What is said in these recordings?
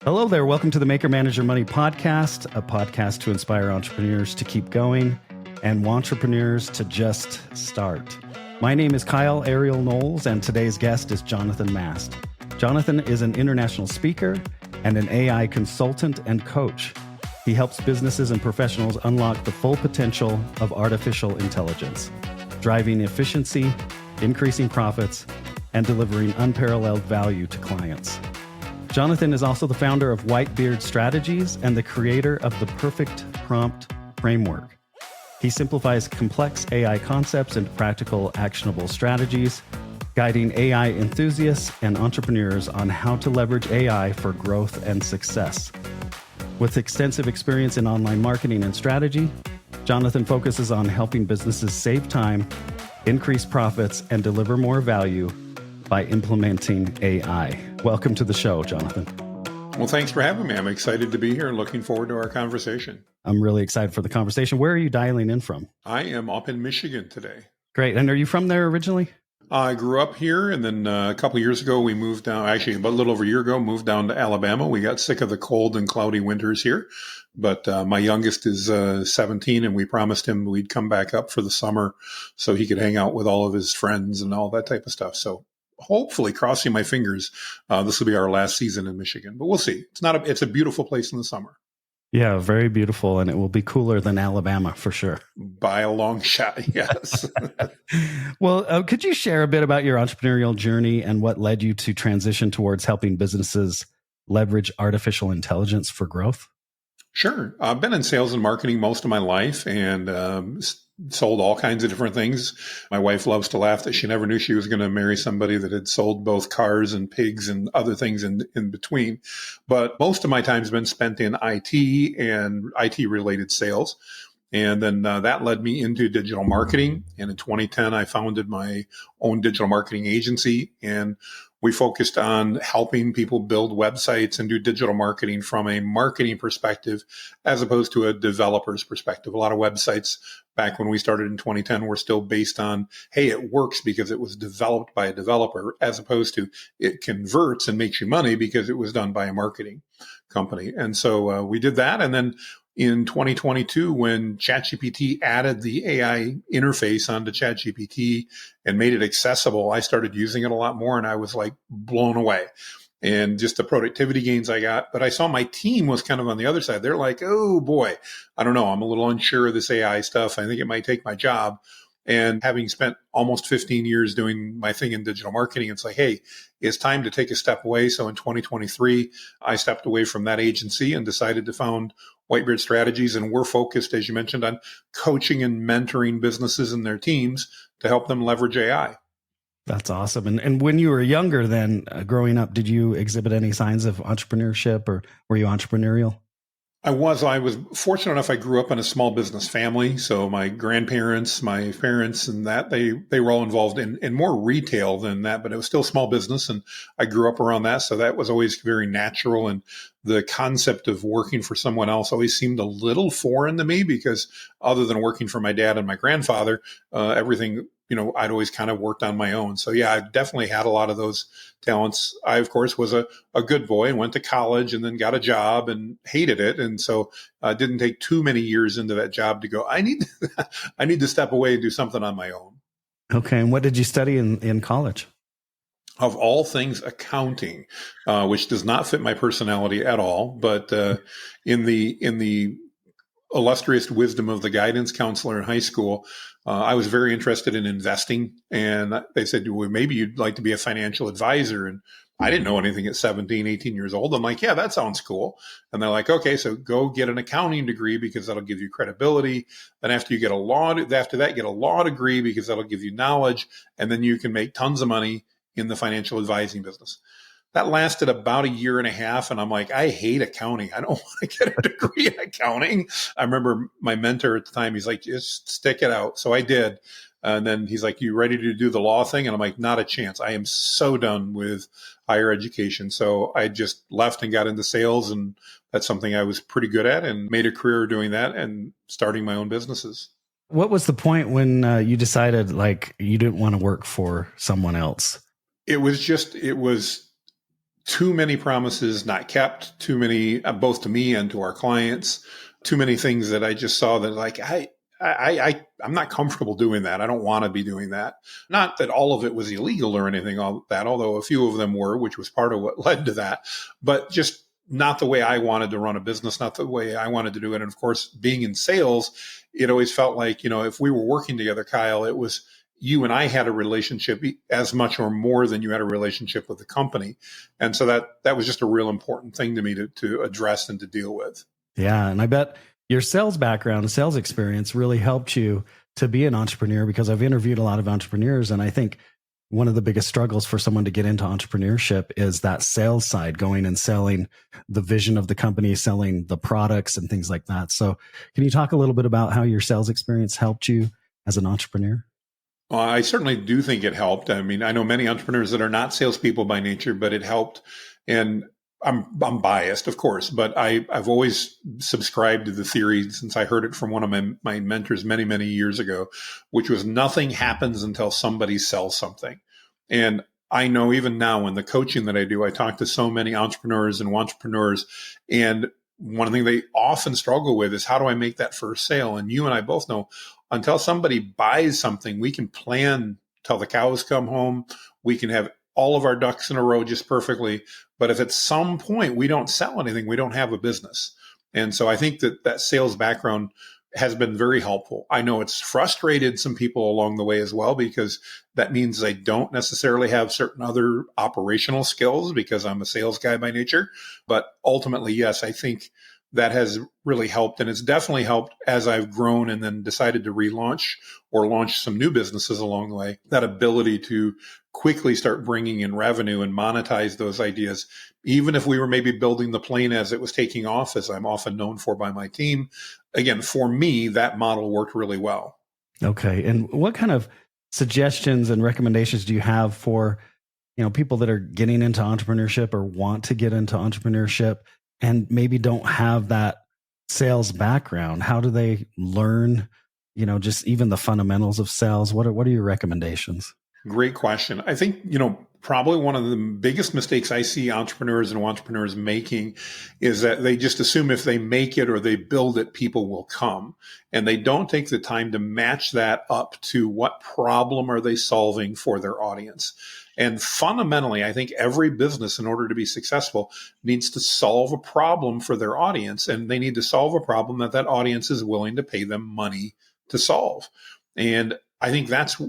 Hello there. Welcome to the Maker Manager Money podcast, a podcast to inspire entrepreneurs to keep going and entrepreneurs to just start. My name is Kyle Ariel Knowles, and today's guest is Jonathan Mast. Jonathan is an international speaker and an AI consultant and coach. He helps businesses and professionals unlock the full potential of artificial intelligence, driving efficiency, increasing profits, and delivering unparalleled value to clients. Jonathan is also the founder of Whitebeard Strategies and the creator of the Perfect Prompt Framework. He simplifies complex AI concepts into practical, actionable strategies, guiding AI enthusiasts and entrepreneurs on how to leverage AI for growth and success. With extensive experience in online marketing and strategy, Jonathan focuses on helping businesses save time, increase profits, and deliver more value by implementing AI. Welcome to the show, Jonathan. Well, thanks for having me. I'm excited to be here and looking forward to our conversation. I'm really excited for the conversation. Where are you dialing in from? I am up in Michigan today. Great. And are you from there originally? I grew up here, and then a couple of years ago, we moved down, actually about a little over a year ago, moved down to Alabama. We got sick of the cold and cloudy winters here. But my youngest is 17, and we promised him we'd come back up for the summer so he could hang out with all of his friends and all that type of stuff. So hopefully, crossing my fingers, this will be our last season in Michigan. But we'll see. It's a beautiful place in the summer. Yeah, very beautiful. And it will be cooler than Alabama for sure. By a long shot, yes. Well, could you share a bit about your entrepreneurial journey and what led you to transition towards helping businesses leverage artificial intelligence for growth? Sure. I've been in sales and marketing most of my life and sold all kinds of different things. My wife loves to laugh that she never knew she was going to marry somebody that had sold both cars and pigs and other things in between. But most of my time has been spent in IT and IT related sales. And then that led me into digital marketing. And in 2010, I founded my own digital marketing agency. And we focused on helping people build websites and do digital marketing from a marketing perspective, as opposed to a developer's perspective. A lot of websites back when we started in 2010 were still based on, hey, it works because it was developed by a developer, as opposed to it converts and makes you money because it was done by a marketing company. And so we did that. And then in 2022, when ChatGPT added the AI interface onto ChatGPT and made it accessible, I started using it a lot more, and I was like blown away. And just the productivity gains I got. But I saw my team was kind of on the other side. They're like, oh boy, I don't know. I'm a little unsure of this AI stuff. I think it might take my job. And having spent almost 15 years doing my thing in digital marketing, it's like, hey, it's time to take a step away. So in 2023, I stepped away from that agency and decided to found Whitebeard Strategies. And we're focused, as you mentioned, on coaching and mentoring businesses and their teams to help them leverage AI. That's awesome. And when you were younger then, growing up, did you exhibit any signs of entrepreneurship, or were you entrepreneurial? I was fortunate enough. I grew up in a small business family. So my grandparents, my parents, and that they were all involved in more retail than that, but it was still small business. And I grew up around that. So that was always very natural. And the concept of working for someone else always seemed a little foreign to me, because other than working for my dad and my grandfather, everything, I'd always kind of worked on my own. So yeah, I definitely had a lot of those talents. I, of course, was a good boy and went to college and then got a job and hated it. And so it didn't take too many years into that job to go, I need to step away and do something on my own. Okay. And what did you study in college? Of all things, accounting, which does not fit my personality at all. But in the illustrious wisdom of the guidance counselor in high school, I was very interested in investing. And they said, well, maybe you'd like to be a financial advisor. And I didn't know anything at 17, 18 years old. I'm like, yeah, that sounds cool. And they're like, okay, so go get an accounting degree because that'll give you credibility. Then after that, get a law degree because that'll give you knowledge. And then you can make tons of money in the financial advising business. That lasted about a year and a half. And I'm like, I hate accounting. I don't want to get a degree in accounting. I remember my mentor at the time, he's like, just stick it out. So I did. And then he's like, you ready to do the law thing? And I'm like, not a chance. I am so done with higher education. So I just left and got into sales. And that's something I was pretty good at and made a career doing that and starting my own businesses. What was the point when you decided like you didn't want to work for someone else? It was too many promises not kept, too many, both to me and to our clients, too many things that I just saw that like, I'm not comfortable doing that. I don't want to be doing that. Not that all of it was illegal or anything like that, although a few of them were, which was part of what led to that, but just not the way I wanted to run a business, not the way I wanted to do it. And of course, being in sales, it always felt like, if we were working together, Kyle, it was you and I had a relationship as much or more than you had a relationship with the company. And so that was just a real important thing to me to address and to deal with. Yeah. And I bet your sales background, sales experience really helped you to be an entrepreneur, because I've interviewed a lot of entrepreneurs. And I think one of the biggest struggles for someone to get into entrepreneurship is that sales side, going and selling the vision of the company, selling the products and things like that. So can you talk a little bit about how your sales experience helped you as an entrepreneur? Well, I certainly do think it helped. I mean, I know many entrepreneurs that are not salespeople by nature, but it helped. And I'm biased, of course, but I've always subscribed to the theory since I heard it from one of my mentors many, many years ago, which was nothing happens until somebody sells something. And I know even now in the coaching that I do, I talk to so many entrepreneurs and entrepreneurs, and one thing they often struggle with is, how do I make that first sale? And you and I both know until somebody buys something, we can plan till the cows come home. We can have all of our ducks in a row just perfectly. But if at some point we don't sell anything, we don't have a business. And so I think that sales background has been very helpful. I know it's frustrated some people along the way as well, because that means they don't necessarily have certain other operational skills, because I'm a sales guy by nature. But ultimately, yes, I think that has really helped. And it's definitely helped as I've grown and then decided to relaunch or launch some new businesses along the way. That ability to quickly start bringing in revenue and monetize those ideas, even if we were maybe building the plane as it was taking off, as I'm often known for by my team. Again, for me, that model worked really well. Okay. And what kind of suggestions and recommendations do you have for, people that are getting into entrepreneurship or want to get into entrepreneurship and maybe don't have that sales background? How do they learn, just even the fundamentals of sales? What are your recommendations? Great question. I think, probably one of the biggest mistakes I see entrepreneurs making is that they just assume if they make it or they build it, people will come. And they don't take the time to match that up to what problem are they solving for their audience. And fundamentally, I think every business, in order to be successful, needs to solve a problem for their audience. And they need to solve a problem that audience is willing to pay them money to solve. And I think that's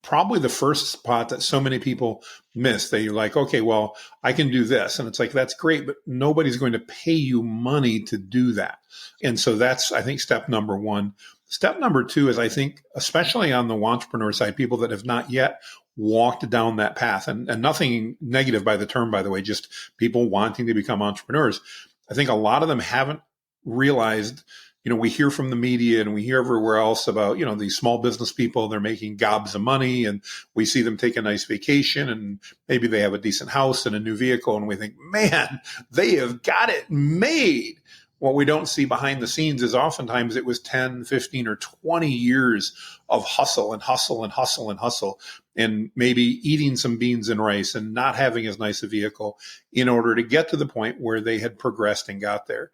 probably the first spot that so many people miss. They're like, okay, well, I can do this. And it's like, that's great, but nobody's going to pay you money to do that. And so that's, I think, step number one. Step number two is, I think, especially on the entrepreneur side, people that have not yet walked down that path, and nothing negative by the term, by the way, just people wanting to become entrepreneurs. I think a lot of them haven't realized, we hear from the media and we hear everywhere else about, these small business people, they're making gobs of money, and we see them take a nice vacation and maybe they have a decent house and a new vehicle. And we think, man, they have got it made. What we don't see behind the scenes is oftentimes it was 10, 15, or 20 years of hustle and hustle and hustle and hustle, and maybe eating some beans and rice and not having as nice a vehicle in order to get to the point where they had progressed and got there.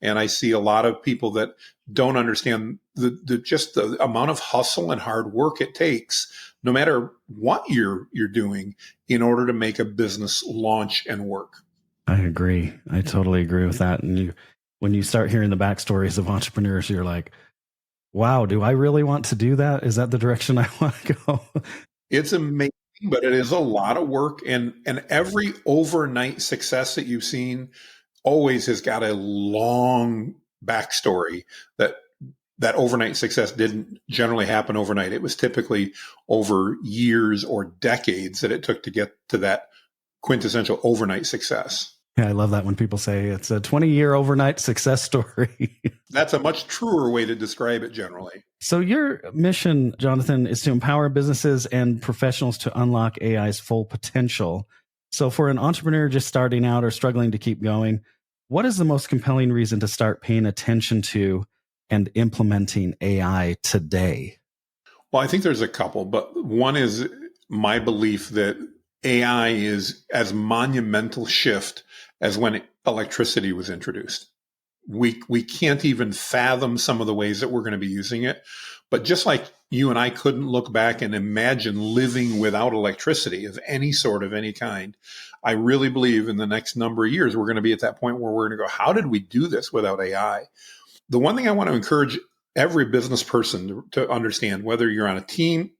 And I see a lot of people that don't understand the amount of hustle and hard work it takes, no matter what you're doing, in order to make a business launch and work. I agree. I totally agree with that. And when you start hearing the backstories of entrepreneurs, you're like, wow, do I really want to do that? Is that the direction I want to go? It's amazing, but it is a lot of work. And every overnight success that you've seen always has got a long backstory. That overnight success didn't generally happen overnight. It was typically over years or decades that it took to get to that quintessential overnight success. Yeah, I love that when people say it's a 20-year overnight success story. That's a much truer way to describe it generally. So your mission, Jonathan, is to empower businesses and professionals to unlock AI's full potential. So for an entrepreneur just starting out or struggling to keep going, what is the most compelling reason to start paying attention to and implementing AI today? Well, I think there's a couple, but one is my belief that AI is as monumental shift as when electricity was introduced. We can't even fathom some of the ways that we're going to be using it. But just like you and I couldn't look back and imagine living without electricity of any sort, of any kind, I really believe in the next number of years, we're going to be at that point where we're going to go, how did we do this without AI? The one thing I want to encourage every business person to understand, whether you're on a team,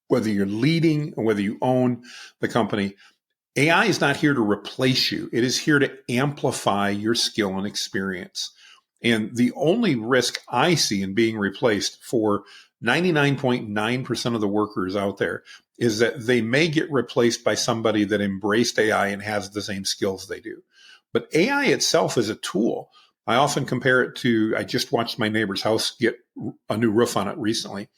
whether you're leading, or whether you own the company, AI is not here to replace you. It is here to amplify your skill and experience. And the only risk I see in being replaced for 99.9% of the workers out there is that they may get replaced by somebody that embraced AI and has the same skills they do. But AI itself is a tool. I often compare it to, I just watched my neighbor's house get a new roof on it recently.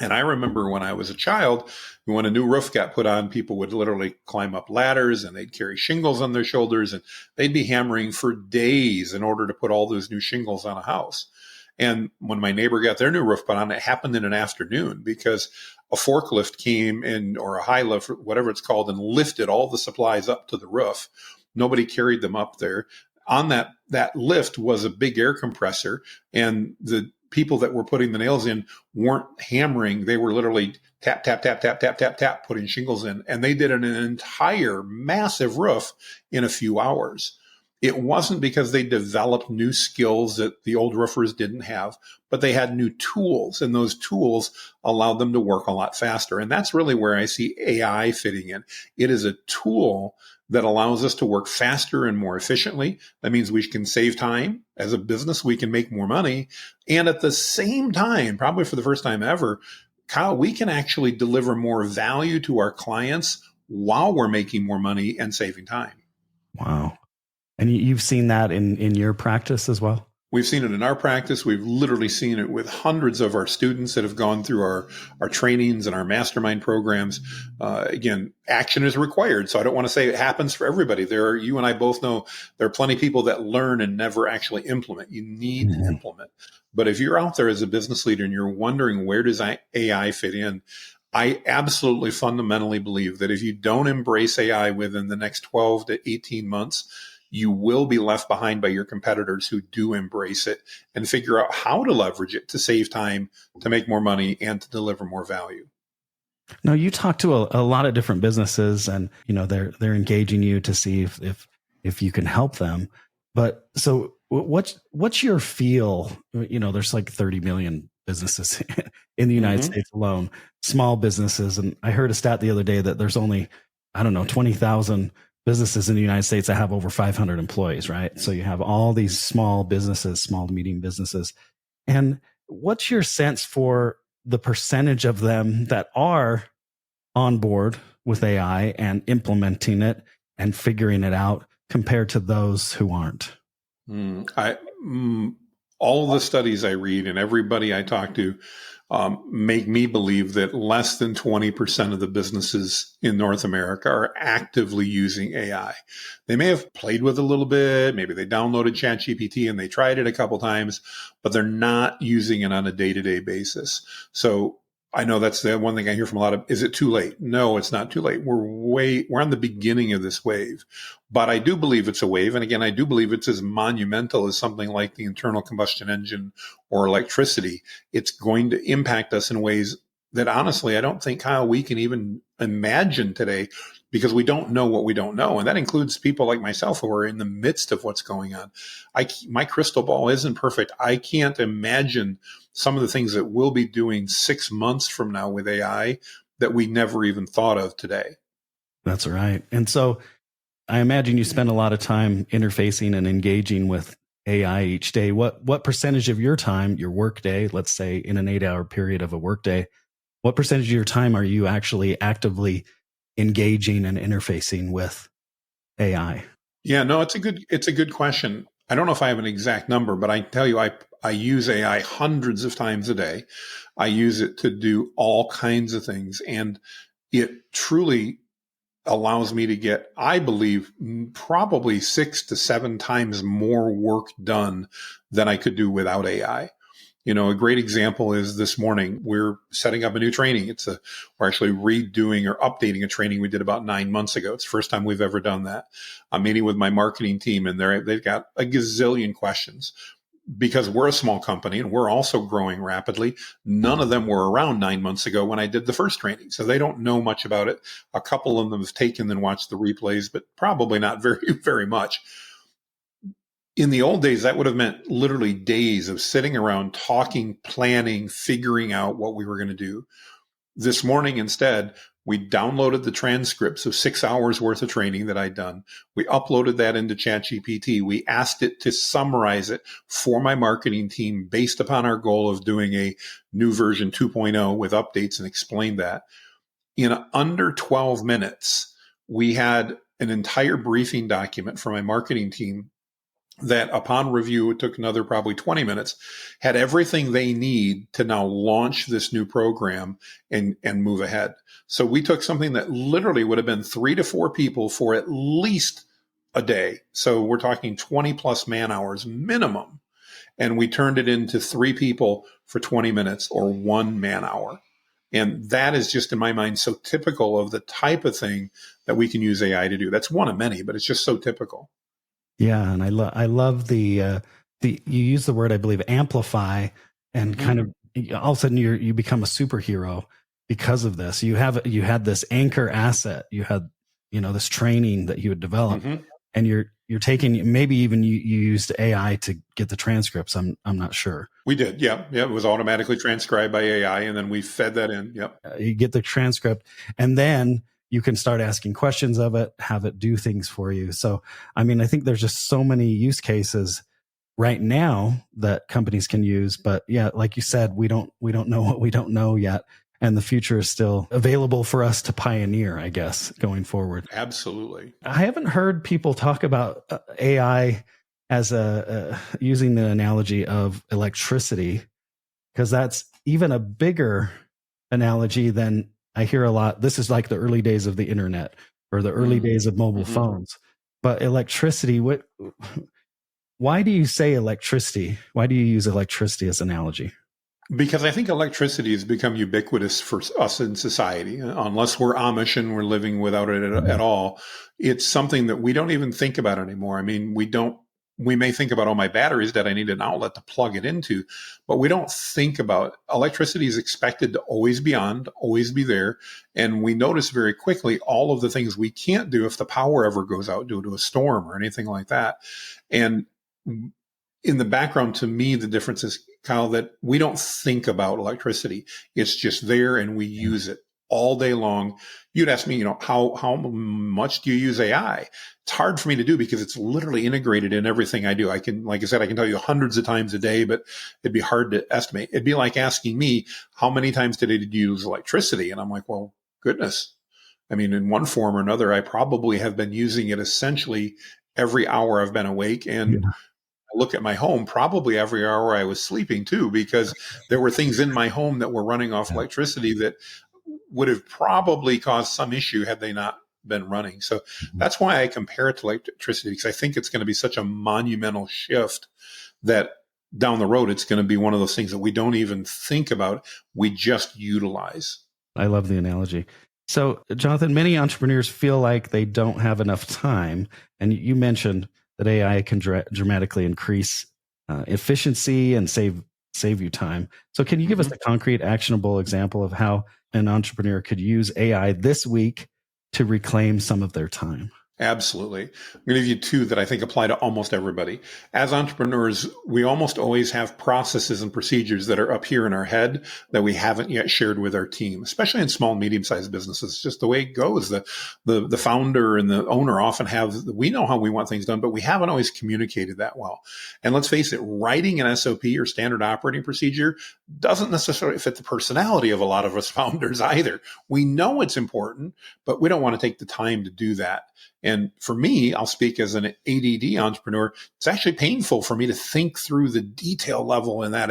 And I remember when I was a child, when a new roof got put on, people would literally climb up ladders and they'd carry shingles on their shoulders and they'd be hammering for days in order to put all those new shingles on a house. And when my neighbor got their new roof put on, it happened in an afternoon because a forklift came in, or a high lift, whatever it's called, and lifted all the supplies up to the roof. Nobody carried them up there. On that lift was a big air compressor, and the people that were putting the nails in weren't hammering. They were literally tap, tap, tap, tap, tap, tap, tap, putting shingles in. And they did an entire massive roof in a few hours. It wasn't because they developed new skills that the old roofers didn't have, but they had new tools, and those tools allowed them to work a lot faster. And that's really where I see AI fitting in. It is a tool that allows us to work faster and more efficiently. That means we can save time. As a business, we can make more money. And at the same time, probably for the first time ever, Kyle, we can actually deliver more value to our clients while we're making more money and saving time. Wow. And you've seen that in your practice as well? We've seen it in our practice. We've literally seen it with hundreds of our students that have gone through our trainings and our mastermind programs. Again, action is required. So I don't want to say it happens for everybody. You and I both know there are plenty of people that learn and never actually implement. You need to implement. But if you're out there as a business leader and you're wondering, where does AI fit in? I absolutely fundamentally believe that if you don't embrace AI within the next 12 to 18 months, you will be left behind by your competitors who do embrace it and figure out how to leverage it to save time, to make more money, and to deliver more value. Now, you talk to a lot of different businesses, and they're engaging you to see if you can help them. But so what's your feel? There's like 30 million businesses in the United States alone, small businesses. And I heard a stat the other day that there's only, 20,000 businesses in the United States that have over 500 employees, right? So you have all these small businesses, small to medium businesses. And what's your sense for the percentage of them that are on board with AI and implementing it and figuring it out compared to those who aren't? All the studies I read and everybody I talk to make me believe that less than 20% of the businesses in North America are actively using AI. They may have played with it a little bit. Maybe they downloaded ChatGPT and they tried it a couple times, but they're not using it on a day-to-day basis. So I know that's the one thing I hear from a lot of, is it too late? No, it's not too late. We're on the beginning of this wave, but I do believe it's a wave. And again, I do believe it's as monumental as something like the internal combustion engine or electricity. It's going to impact us in ways that honestly, I don't think, Kyle, we can even imagine today, because we don't know what we don't know. And that includes people like myself who are in the midst of what's going on. My crystal ball isn't perfect. I can't imagine some of the things that we'll be doing 6 months from now with AI that we never even thought of today. That's right. And so I imagine you spend a lot of time interfacing and engaging with AI each day. What percentage of your time, your work day, let's say in an 8-hour period of a work day, what percentage of your time are you actually actively engaging and interfacing with AI? Yeah, no, it's a good question. I don't know if I have an exact number, but I tell you, I use AI hundreds of times a day. I use it to do all kinds of things, and it truly allows me to get, I believe, probably 6 to 7 times more work done than I could do without AI. A great example is this morning, we're setting up a new training. We're actually redoing or updating a training we did about 9 months ago. It's the first time we've ever done that. I'm meeting with my marketing team, and they've got a gazillion questions. Because we're a small company and we're also growing rapidly, none of them were around 9 months ago when I did the first training. So they don't know much about it. A couple of them have taken and watched the replays, but probably not very, very much. In the old days, that would have meant literally days of sitting around, talking, planning, figuring out what we were going to do. This morning, instead, we downloaded the transcripts of 6 hours worth of training that I'd done. We uploaded that into ChatGPT. We asked it to summarize it for my marketing team based upon our goal of doing a new version 2.0 with updates, and explained that. In under 12 minutes, we had an entire briefing document for my marketing team that, upon review, it took another probably 20 minutes, had everything they need to now launch this new program and move ahead. So we took something that literally would have been 3 to 4 people for at least a day. So we're talking 20 plus man hours minimum. And we turned it into 3 people for 20 minutes or 1 man hour. And that is just, in my mind, so typical of the type of thing that we can use AI to do. That's one of many, but it's just so typical. Yeah, and I love the you use the word, I believe, amplify, and kind of all of a sudden you become a superhero because of this. You had this anchor asset. You had this training that you had developed, and you're taking, maybe even you used AI to get the transcripts. I'm not sure. We did, yeah. It was automatically transcribed by AI, and then we fed that in. Yep. You get the transcript, and then you can start asking questions of it, have it do things for you. So, I mean, I think there's just so many use cases right now that companies can use. But yeah, like you said, we don't know what we don't know yet. And the future is still available for us to pioneer, I guess, going forward. Absolutely. I haven't heard people talk about AI as using the analogy of electricity, because that's even a bigger analogy than I hear a lot. This is like the early days of the internet or the early days of mobile phones. But electricity, why do you say electricity? Why do you use electricity as an analogy? Because I think electricity has become ubiquitous for us in society. Unless we're Amish and we're living without it at all, it's something that we don't even think about anymore. I mean, we may think about, my batteries that I need an outlet to plug it into, but we don't think about electricity is expected to always be on, to always be there. And we notice very quickly all of the things we can't do if the power ever goes out due to a storm or anything like that. And in the background, to me, the difference is, Kyle, that we don't think about electricity. It's just there and we use it all day long. You'd ask me, how much do you use AI? It's hard for me to do because it's literally integrated in everything I do. I can, like I said, I can tell you hundreds of times a day, but it'd be hard to estimate. It'd be like asking me, how many times today did you use electricity? And I'm like, well, goodness. I mean, in one form or another, I probably have been using it essentially every hour I've been awake. And I look at my home, probably every hour I was sleeping too, because there were things in my home that were running off electricity that would have probably caused some issue had they not been running. So that's why I compare it to electricity, because I think it's going to be such a monumental shift that down the road, it's going to be one of those things that we don't even think about. We just utilize. I love the analogy. So, Jonathan, many entrepreneurs feel like they don't have enough time. And you mentioned that AI can dramatically increase efficiency and save you time. So can you give us a concrete, actionable example of how an entrepreneur could use AI this week to reclaim some of their time? Absolutely. I'm going to give you 2 that I think apply to almost everybody. As entrepreneurs, we almost always have processes and procedures that are up here in our head that we haven't yet shared with our team, especially in small, medium-sized businesses. It's just the way it goes. The founder and the owner often we know how we want things done, but we haven't always communicated that well. And let's face it, writing an SOP or standard operating procedure doesn't necessarily fit the personality of a lot of us founders either. We know it's important, but we don't want to take the time to do that. And for me, I'll speak as an ADD entrepreneur. It's actually painful for me to think through the detail level in that.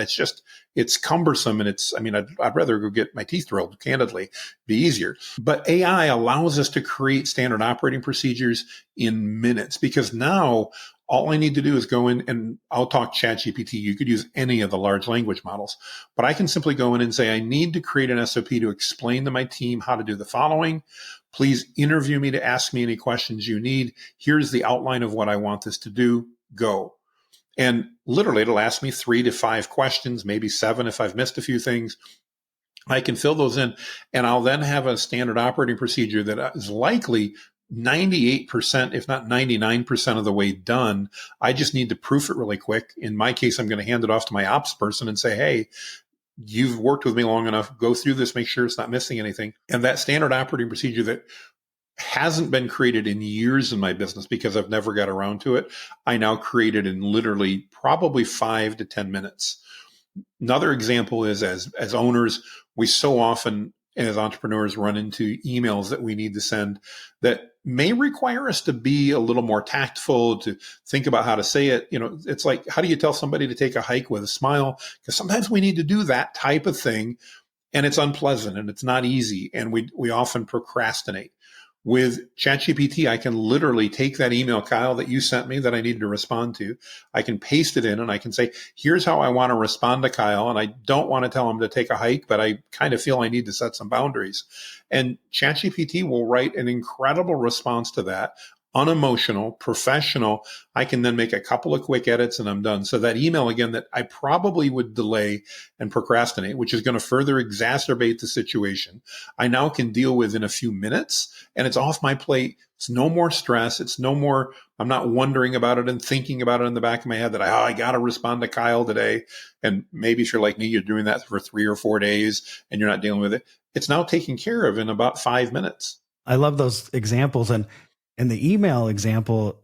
It's cumbersome. And I'd rather go get my teeth drilled, candidly, be easier. But AI allows us to create standard operating procedures in minutes, because now All I need to do is go in and I'll talk ChatGPT. You could use any of the large language models, but I can simply go in and say, I need to create an SOP to explain to my team how to do the following. Please interview me to ask me any questions you need. Here's the outline of what I want this to do. Go. And literally it'll ask me 3 to 5 questions, maybe 7 if I've missed a few things. I can fill those in, and I'll then have a standard operating procedure that is likely 98%, if not 99% of the way done. I just need to proof it really quick. In my case, I'm going to hand it off to my ops person and say, hey, you've worked with me long enough. Go through this, make sure it's not missing anything. And that standard operating procedure that hasn't been created in years in my business because I've never got around to it, I now created in literally probably 5 to 10 minutes. Another example is as owners, we so often as entrepreneurs run into emails that we need to send that may require us to be a little more tactful, to think about how to say it. It's like, how do you tell somebody to take a hike with a smile? Because sometimes we need to do that type of thing, and it's unpleasant and it's not easy, and we often procrastinate. With ChatGPT, I can literally take that email, Kyle, that you sent me that I needed to respond to. I can paste it in and I can say, here's how I want to respond to Kyle. And I don't want to tell him to take a hike, but I kind of feel I need to set some boundaries. And ChatGPT will write an incredible response to that, unemotional, professional. I can then make a couple of quick edits and I'm done. So that email, again, that I probably would delay and procrastinate, which is going to further exacerbate the situation, I now can deal with in a few minutes, and it's off my plate. It's no more stress. It's no more, I'm not wondering about it and thinking about it in the back of my head that I got to respond to Kyle today. And maybe if you're like me, you're doing that for 3 or 4 days and you're not dealing with it. It's now taken care of in about 5 minutes. I love those examples. And in the email example,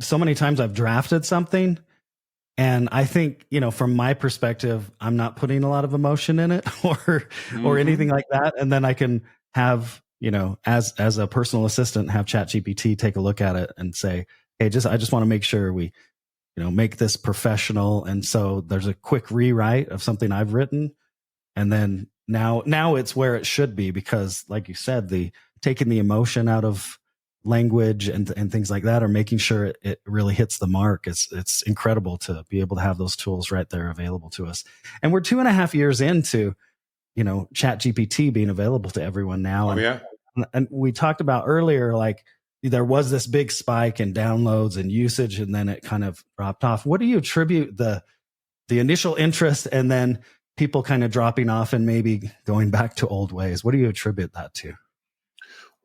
so many times I've drafted something, and I think, from my perspective, I'm not putting a lot of emotion in it or anything like that. And then I can have, as a personal assistant, have ChatGPT take a look at it and say, hey, I just want to make sure we, make this professional. And so there's a quick rewrite of something I've written. And then now it's where it should be, because like you said, taking the emotion out of language and things like that, or making sure it really hits the mark. It's incredible to be able to have those tools right there available to us. And we're 2.5 years into, Chat GPT being available to everyone now. Oh, yeah. And we talked about earlier, like there was this big spike in downloads and usage, and then it kind of dropped off. What do you attribute the initial interest and then people kind of dropping off and maybe going back to old ways? What do you attribute that to?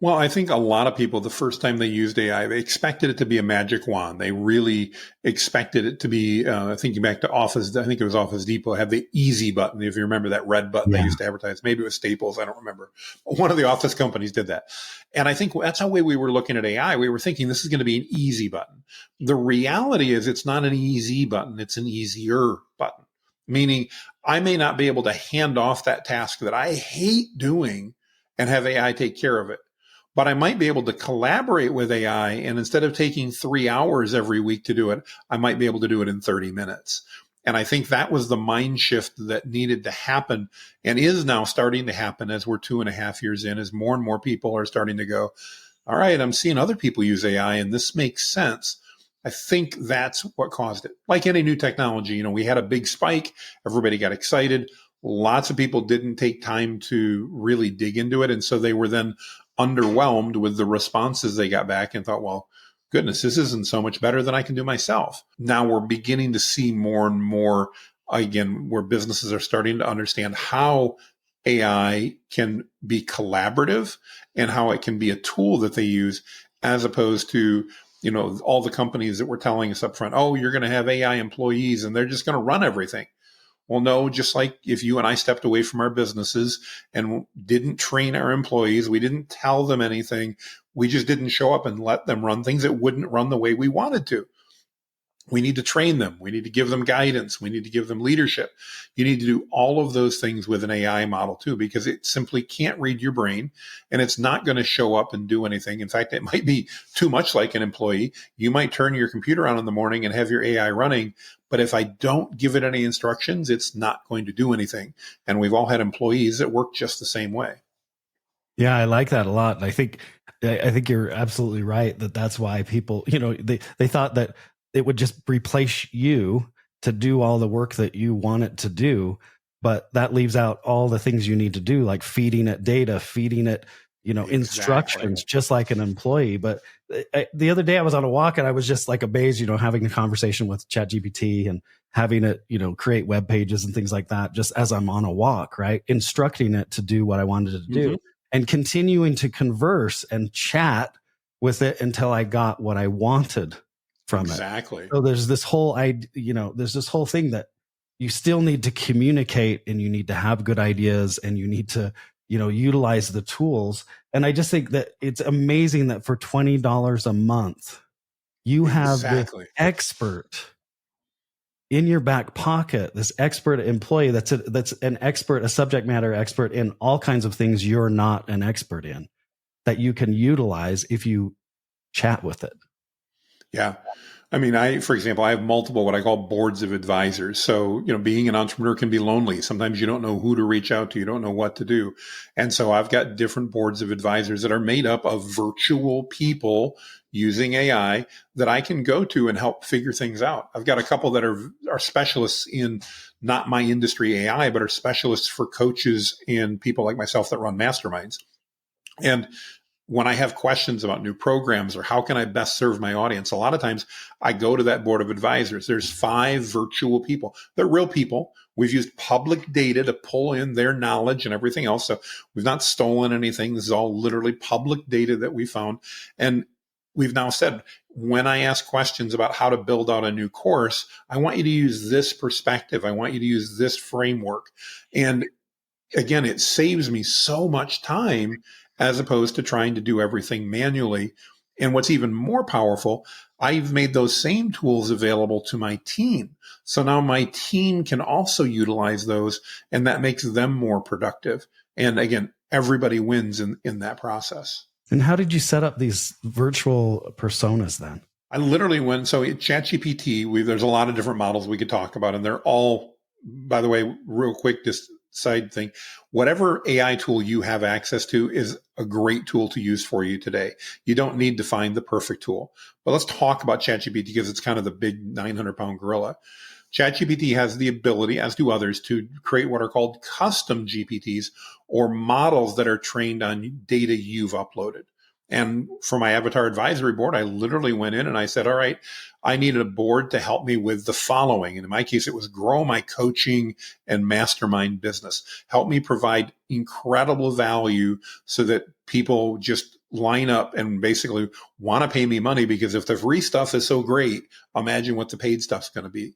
Well, I think a lot of people, the first time they used AI, they expected it to be a magic wand. They really expected it to be, thinking back to Office, I think it was Office Depot, had the easy button. If you remember that red button they used to advertise, maybe it was Staples, I don't remember. One of the office companies did that. And I think that's how we were looking at AI. We were thinking this is going to be an easy button. The reality is it's not an easy button. It's an easier button, meaning I may not be able to hand off that task that I hate doing and have AI take care of it. But I might be able to collaborate with AI, and instead of taking 3 hours every week to do it, I might be able to do it in 30 minutes. And I think that was the mind shift that needed to happen and is now starting to happen as we're 2.5 years in, as more and more people are starting to go, all right, I'm seeing other people use AI and this makes sense. I think that's what caused it. Like any new technology, we had a big spike. Everybody got excited. Lots of people didn't take time to really dig into it. And so they were then underwhelmed with the responses they got back and thought, well, goodness, this isn't so much better than I can do myself. Now we're beginning to see more and more, again, where businesses are starting to understand how AI can be collaborative and how it can be a tool that they use, as opposed to, all the companies that were telling us up front, oh, you're going to have AI employees and they're just going to run everything. Well, no, just like if you and I stepped away from our businesses and didn't train our employees, we didn't tell them anything, we just didn't show up and let them run things that wouldn't run the way we wanted to. We need to train them. We need to give them guidance. We need to give them leadership. You need to do all of those things with an AI model too, because it simply can't read your brain and it's not going to show up and do anything. In fact, it might be too much like an employee. You might turn your computer on in the morning and have your AI running, but if I don't give it any instructions, it's not going to do anything. And we've all had employees that work just the same way. Yeah, I like that a lot. And I think you're absolutely right that's why people, they thought that it would just replace you to do all the work that you want it to do. But that leaves out all the things you need to do, like feeding it data, feeding it, instructions, just like an employee. But the other day I was on a walk and I was just like amazed, having a conversation with ChatGPT and having it, create web pages and things like that, just as I'm on a walk, right? Instructing it to do what I wanted it to do and continuing to converse and chat with it until I got what I wanted from it. Exactly. So there's this whole there's this whole thing that you still need to communicate, and you need to have good ideas, and you need to, utilize the tools. And I just think that it's amazing that for $20 a month, you have this expert in your back pocket, this expert employee that's an expert, a subject matter expert in all kinds of things you're not an expert in, that you can utilize if you chat with it. Yeah. I mean, for example, I have multiple what I call boards of advisors. So, being an entrepreneur can be lonely. Sometimes you don't know who to reach out to. You don't know what to do. And so I've got different boards of advisors that are made up of virtual people using AI that I can go to and help figure things out. I've got a couple that are specialists in not my industry AI, but are specialists for coaches and people like myself that run masterminds. And when I have questions about new programs or how can I best serve my audience, a lot of times I go to that board of advisors. There's 5 virtual people. They're real people. We've used public data to pull in their knowledge and everything else. So we've not stolen anything. This is all literally public data that we found. And we've now said, when I ask questions about how to build out a new course, I want you to use this perspective. I want you to use this framework. And again, it saves me so much time as opposed to trying to do everything manually. And what's even more powerful, I've made those same tools available to my team. So now my team can also utilize those, and that makes them more productive. And again, everybody wins in that process. And how did you set up these virtual personas then? I literally went, so at ChatGPT, there's a lot of different models we could talk about, and they're all, by the way, real quick, just side thing, whatever AI tool you have access to is a great tool to use for you today. You don't need to find the perfect tool. But let's talk about ChatGPT because it's kind of the big 900-pound gorilla. ChatGPT has the ability, as do others, to create what are called custom GPTs, or models that are trained on data you've uploaded. And for my avatar advisory board, I literally went in and I said, all right, I needed a board to help me with the following. And in my case, it was grow my coaching and mastermind business. Help me provide incredible value so that people just line up and basically want to pay me money, because if the free stuff is so great, imagine what the paid stuff's going to be.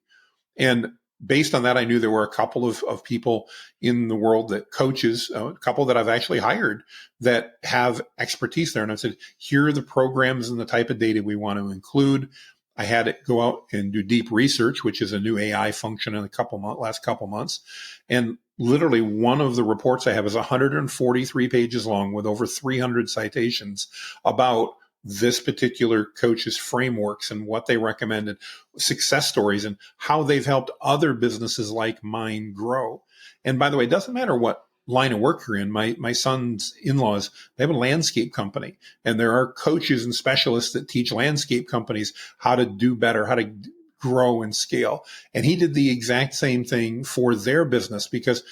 And based on that, I knew there were a couple of people in the world that coaches, a couple that I've actually hired that have expertise there. And I said, here are the programs and the type of data we want to include. I had it go out and do deep research, which is a new AI function in last couple months. And literally one of the reports I have is 143 pages long with over 300 citations about this particular coach's frameworks and what they recommended, success stories, and how they've helped other businesses like mine grow. And by the way, it doesn't matter what line of work you're in. My son's in-laws, they have a landscape company, and there are coaches and specialists that teach landscape companies how to do better, how to grow and scale. And he did the exact same thing for their business, because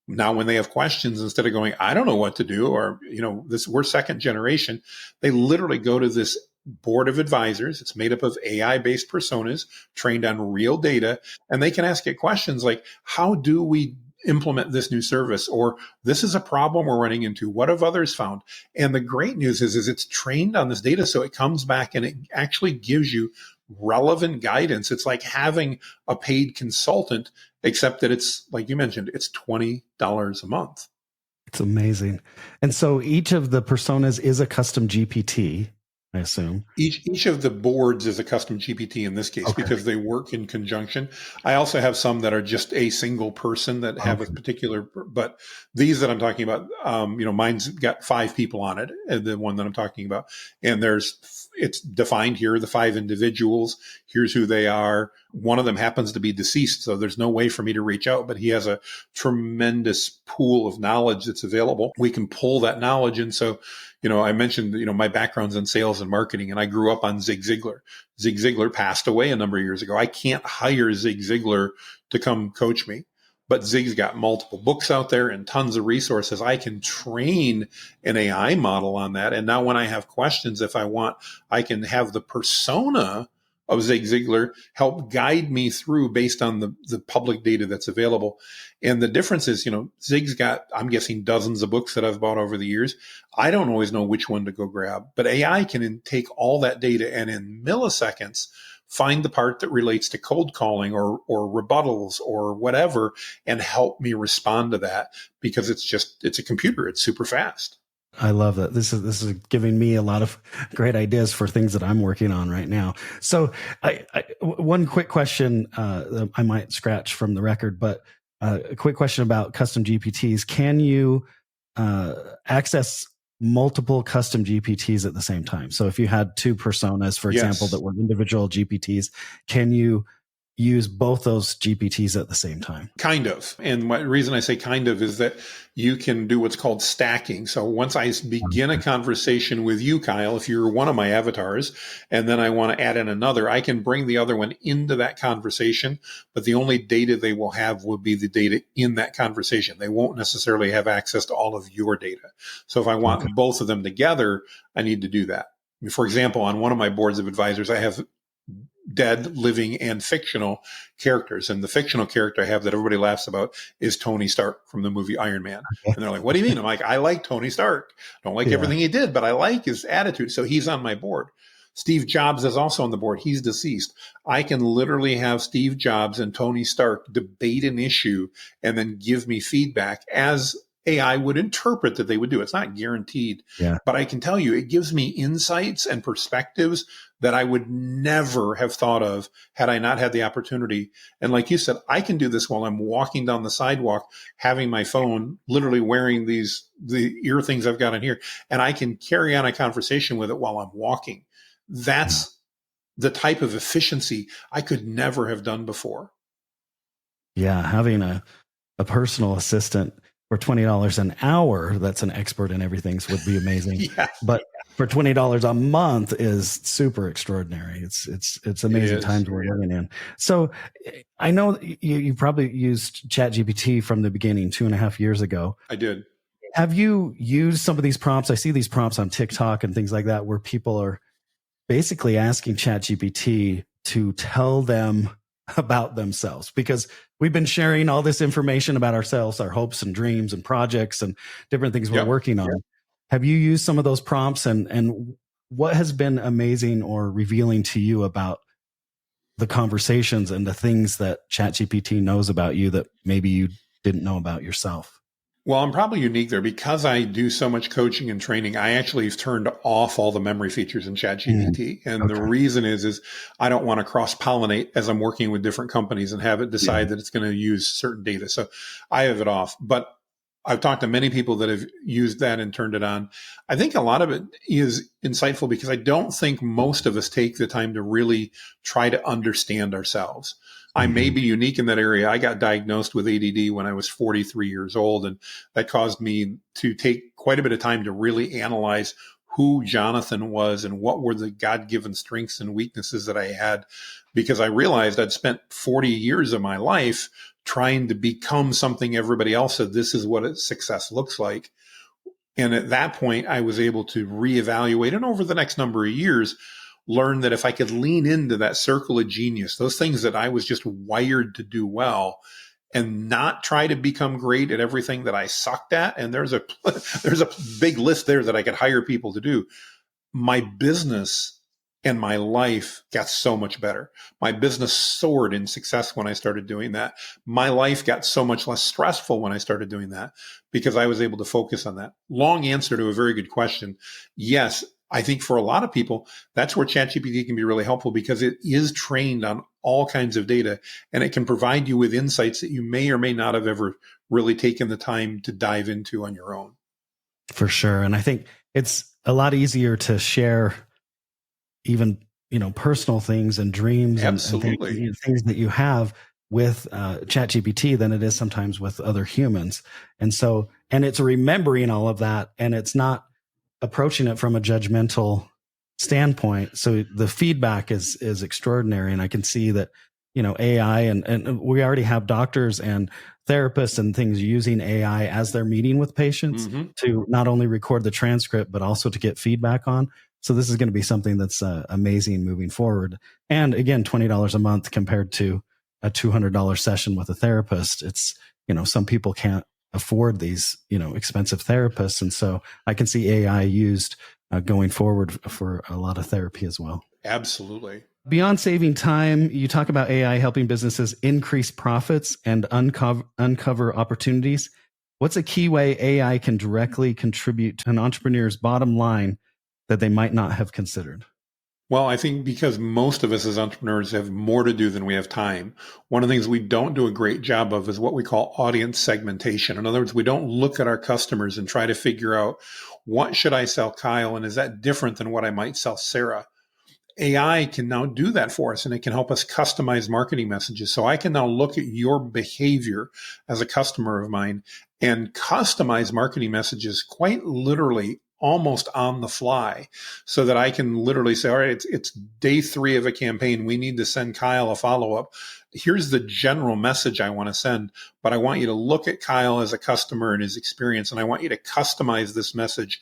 now when they have questions, instead of going, I don't know what to do, or, we're second generation, they literally go to this board of advisors. It's made up of AI-based personas trained on real data, and they can ask it questions like, how do we implement this new service? Or this is a problem we're running into. What have others found? And the great news is it's trained on this data. So it comes back and it actually gives you relevant guidance. It's like having a paid consultant, except that it's, like you mentioned, it's $20 a month. It's amazing. And so each of the personas is a custom GPT, I assume. Each of the boards is a custom GPT in this case, because they work in conjunction. I also have some that are just a single person that have a particular, but these that I'm talking about, mine's got 5 people on it, the one that I'm talking about. And it's defined here, the 5 individuals. Here's who they are. One of them happens to be deceased, so there's no way for me to reach out, but he has a tremendous pool of knowledge that's available. We can pull that knowledge. And so, I mentioned, my background's in sales and marketing, and I grew up on Zig Ziglar. Zig Ziglar passed away a number of years ago. I can't hire Zig Ziglar to come coach me, but Zig's got multiple books out there and tons of resources. I can train an AI model on that. And now when I have questions, if I want, I can have the persona of Zig Ziglar help guide me through based on the public data that's available. And the difference is, Zig's got, I'm guessing, dozens of books that I've bought over the years. I don't always know which one to go grab, but AI can take all that data and in milliseconds find the part that relates to cold calling or rebuttals or whatever and help me respond to that, because it's a computer. It's super fast. I love that. This is giving me a lot of great ideas for things that I'm working on right now. So one quick question, I might scratch from the record, but a quick question about custom GPTs. Can you access multiple custom GPTs at the same time? So if you had two personas, for example, that were individual GPTs, can you use both those GPTs at the same time? Kind of. And the reason I say kind of is that you can do what's called stacking. So once I begin a conversation with you, Kyle, if you're one of my avatars, and then I want to add in another, I can bring the other one into that conversation, but the only data they will have will be the data in that conversation. They won't necessarily have access to all of your data. So if I want both of them together, I need to do that. For example, on one of my boards of advisors, I have dead, living, and fictional characters. And the fictional character I have that everybody laughs about is Tony Stark from the movie Iron Man. And they're like, what do you mean? I'm like, I like Tony Stark. Don't like everything he did, but I like his attitude. So he's on my board. Steve Jobs is also on the board. He's deceased. I can literally have Steve Jobs and Tony Stark debate an issue and then give me feedback as AI would interpret that they would do. It's not guaranteed, but I can tell you it gives me insights and perspectives that I would never have thought of had I not had the opportunity. And like you said, I can do this while I'm walking down the sidewalk, having my phone, literally wearing the ear things I've got in here, and I can carry on a conversation with it while I'm walking. That's the type of efficiency I could never have done before. Yeah, having a personal assistant for $20 an hour that's an expert in everything would be amazing. But for $20 a month is super extraordinary. It's amazing times we're living in. So I know you probably used ChatGPT from the beginning 2.5 years ago. I did. Have you used some of these prompts? I see these prompts on TikTok and things like that where people are basically asking ChatGPT to tell them about themselves, because we've been sharing all this information about ourselves, our hopes and dreams and projects and different things we're working on. Have you used some of those prompts, and what has been amazing or revealing to you about the conversations and the things that ChatGPT knows about you that maybe you didn't know about yourself? Well, I'm probably unique there because I do so much coaching and training. I actually have turned off all the memory features in ChatGPT. And the reason is I don't want to cross-pollinate as I'm working with different companies and have it decide that it's going to use certain data. So I have it off. But I've talked to many people that have used that and turned it on. I think a lot of it is insightful because I don't think most of us take the time to really try to understand ourselves. I may be unique in that area. I got diagnosed with ADD when I was 43 years old, and that caused me to take quite a bit of time to really analyze who Jonathan was and what were the God-given strengths and weaknesses that I had, because I realized I'd spent 40 years of my life trying to become something everybody else said this is what success looks like. And at that point, I was able to reevaluate, and over the next number of years, learn that if I could lean into that circle of genius, those things that I was just wired to do well, and not try to become great at everything that I sucked at. And there's a big list there that I could hire people to do. My business and my life got so much better. My business soared in success when I started doing that. My life got so much less stressful when I started doing that because I was able to focus on that. Long answer to a very good question. Yes. I think for a lot of people, that's where ChatGPT can be really helpful because it is trained on all kinds of data and it can provide you with insights that you may or may not have ever really taken the time to dive into on your own. For sure. And I think it's a lot easier to share even, personal things and dreams and things that you have with ChatGPT than it is sometimes with other humans. And it's remembering all of that, and it's not approaching it from a judgmental standpoint. So the feedback is extraordinary. And I can see that, AI and we already have doctors and therapists and things using AI as they're meeting with patients to not only record the transcript, but also to get feedback on. So this is going to be something that's amazing moving forward. And again, $20 a month compared to a $200 session with a therapist. It's, some people can't afford these, expensive therapists. And so I can see AI used going forward for a lot of therapy as well. Absolutely. Beyond saving time, you talk about AI helping businesses increase profits and uncover opportunities. What's a key way AI can directly contribute to an entrepreneur's bottom line that they might not have considered? Well, I think because most of us as entrepreneurs have more to do than we have time, one of the things we don't do a great job of is what we call audience segmentation. In other words, we don't look at our customers and try to figure out, what should I sell Kyle? And is that different than what I might sell Sarah? AI can now do that for us, and it can help us customize marketing messages. So I can now look at your behavior as a customer of mine and customize marketing messages quite literally almost on the fly, so that I can literally say, all right, it's day 3 of a campaign. We need to send Kyle a follow-up. Here's the general message I want to send, but I want you to look at Kyle as a customer and his experience, and I want you to customize this message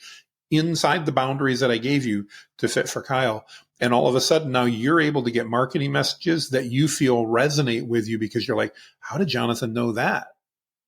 inside the boundaries that I gave you to fit for Kyle. And all of a sudden, now you're able to get marketing messages that you feel resonate with you, because you're like, how did Jonathan know that?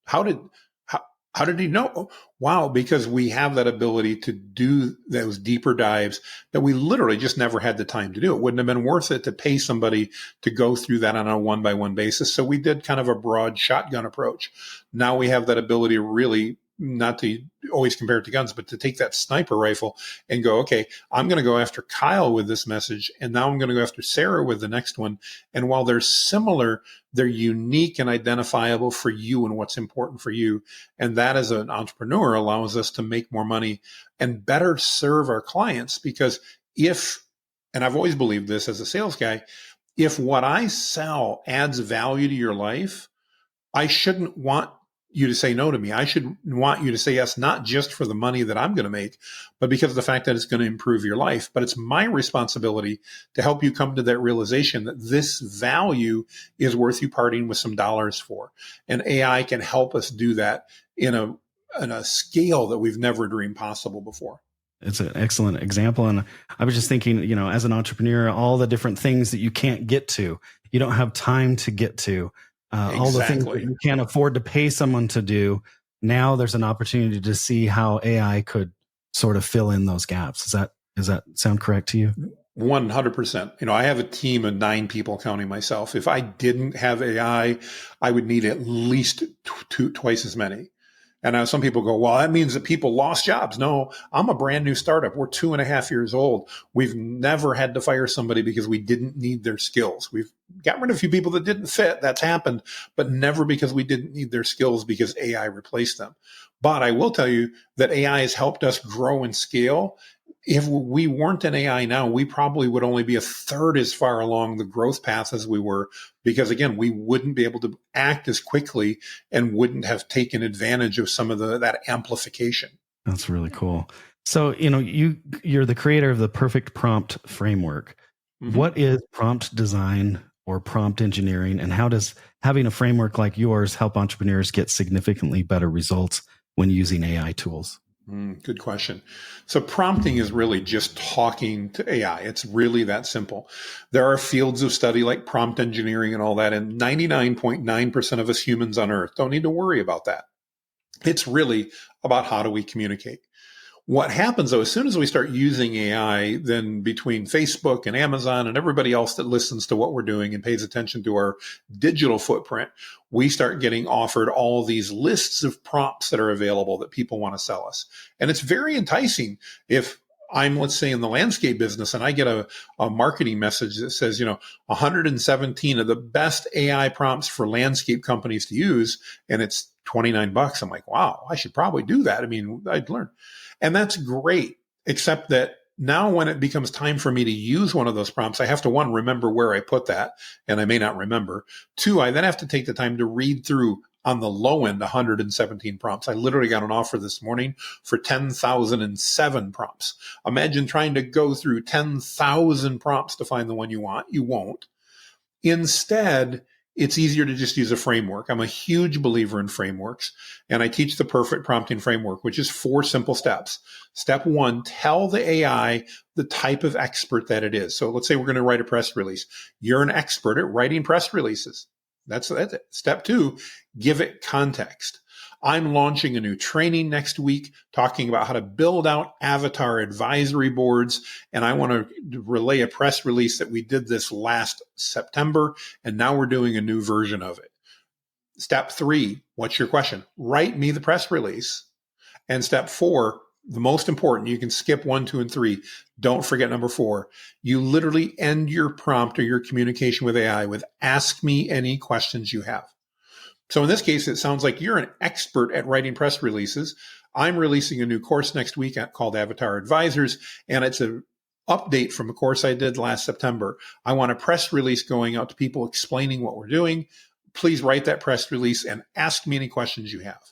How did he know? Wow, because we have that ability to do those deeper dives that we literally just never had the time to do. It wouldn't have been worth it to pay somebody to go through that on a one-by-one basis. So we did kind of a broad shotgun approach. Now we have that ability to really, not to always compare it to guns, but to take that sniper rifle and go, okay, I'm going to go after Kyle with this message, and now I'm going to go after Sarah with the next one. And while they're similar, they're unique and identifiable for you and what's important for you. And that, as an entrepreneur, allows us to make more money and better serve our clients. Because and I've always believed this as a sales guy, if what I sell adds value to your life, I shouldn't want you to say no to me. I should want you to say yes, not just for the money that I'm going to make, but because of the fact that it's going to improve your life. But it's my responsibility to help you come to that realization that this value is worth you parting with some dollars for. And AI can help us do that in a scale that we've never dreamed possible before. It's an excellent example. And I was just thinking, as an entrepreneur, all the different things that you can't get to, you don't have time to get to. All the things that you can't afford to pay someone to do. Now there's an opportunity to see how AI could sort of fill in those gaps. Does that sound correct to you? 100%. I have a team of 9 people, counting myself. If I didn't have AI, I would need at least twice as many. And some people go, well, that means that people lost jobs. No, I'm a brand new startup. We're 2.5 years old. We've never had to fire somebody because we didn't need their skills. We've gotten rid of a few people that didn't fit. That's happened, but never because we didn't need their skills, because AI replaced them. But I will tell you that AI has helped us grow and scale. If we weren't in AI now, we probably would only be a third as far along the growth path as we were, because again, we wouldn't be able to act as quickly and wouldn't have taken advantage of some of that amplification. That's really cool. So, you're the creator of the Perfect Prompt framework. Mm-hmm. What is prompt design or prompt engineering, and how does having a framework like yours help entrepreneurs get significantly better results when using AI tools? Good question. So prompting is really just talking to AI. It's really that simple. There are fields of study like prompt engineering and all that, and 99.9% of us humans on Earth don't need to worry about that. It's really about how do we communicate. What happens, though, as soon as we start using AI, then between Facebook and Amazon and everybody else that listens to what we're doing and pays attention to our digital footprint, we start getting offered all these lists of prompts that are available that people want to sell us. And it's very enticing. If I'm, let's say, in the landscape business and I get a marketing message that says, 117 of the best AI prompts for landscape companies to use, and it's $29, I'm like, wow, I should probably do that. I mean, I'd learn. And that's great, except that now when it becomes time for me to use one of those prompts, I have to, 1, remember where I put that, and I may not remember. 2, I then have to take the time to read through on the low end, 117 prompts. I literally got an offer this morning for 10,007 prompts. Imagine trying to go through 10,000 prompts to find the one you want. You won't. Instead, it's easier to just use a framework. I'm a huge believer in frameworks, and I teach the perfect prompting framework, which is 4 simple steps. Step 1, tell the AI the type of expert that it is. So let's say we're going to write a press release. You're an expert at writing press releases. That's it. Step 2, give it context. I'm launching a new training next week talking about how to build out avatar advisory boards. And I want to relay a press release that we did this last September. And now we're doing a new version of it. Step 3, what's your question? Write me the press release. And step 4, the most important, you can skip 1, 2, and 3. Don't forget number 4. You literally end your prompt or your communication with AI with ask me any questions you have. So in this case, it sounds like you're an expert at writing press releases. I'm releasing a new course next week called Avatar Advisors, and it's an update from a course I did last September. I want a press release going out to people explaining what we're doing. Please write that press release and ask me any questions you have.